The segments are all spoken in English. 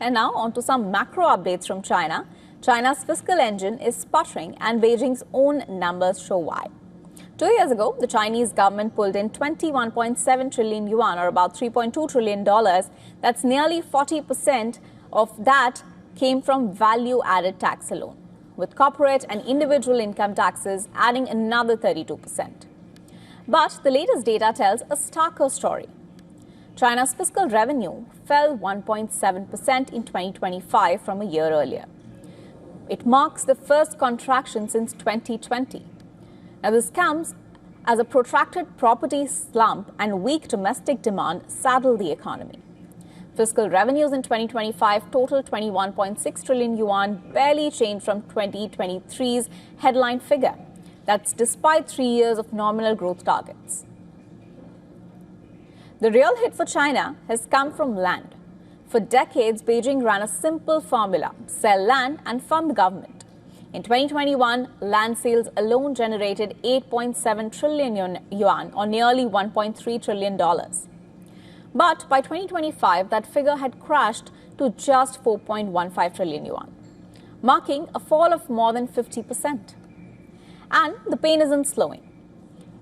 And now on to some macro updates from China. China's fiscal engine is sputtering and Beijing's own numbers show why. 2 years ago, the Chinese government pulled in 21.7 trillion yuan, or about $3.2 trillion. That's nearly 40% of that came from value-added tax alone, with corporate and individual income taxes adding another 32%. But the latest data tells a starker story. China's fiscal revenue fell 1.7% in 2025 from a year earlier. It marks the first contraction since 2020. Now, this comes as a protracted property slump and weak domestic demand saddle the economy. Fiscal revenues in 2025 totaled 21.6 trillion yuan, barely changed from 2023's headline figure. That's despite 3 years of nominal growth targets. The real hit for China has come from land. For decades, Beijing ran a simple formula: sell land and fund the government. In 2021, land sales alone generated 8.7 trillion yuan, or nearly $1.3 trillion. But by 2025, that figure had crashed to just 4.15 trillion yuan, marking a fall of more than 50%. And the pain isn't slowing.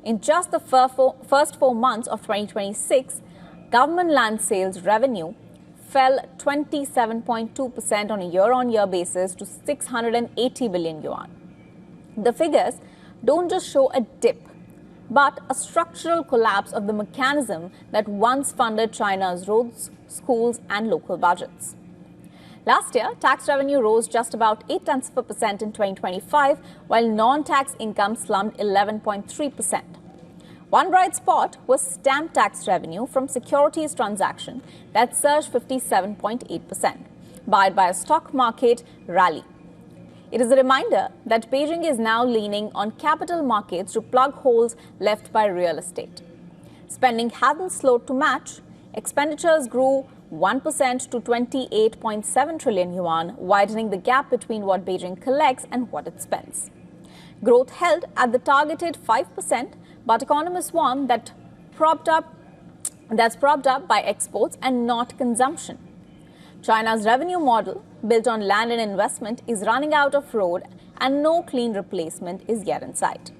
In just the first 4 months of 2026, government land sales revenue fell 27.2% on a year-on-year basis to 680 billion yuan. The figures don't just show a dip, but a structural collapse of the mechanism that once funded China's roads, schools, and local budgets. Last year, tax revenue rose just about 0.8% in 2025, while non-tax income slumped 11.3%. One bright spot was stamp tax revenue from securities transaction that surged 57.8%, buoyed by a stock market rally. It is a reminder that Beijing is now leaning on capital markets to plug holes left by real estate. Spending hasn't slowed to match. Expenditures grew 1% to 28.7 trillion yuan, widening the gap between what Beijing collects and what it spends. Growth held at the targeted 5%, but economists warn that's propped up by exports and not consumption. China's revenue model, built on land and investment, is running out of road, and no clean replacement is yet in sight.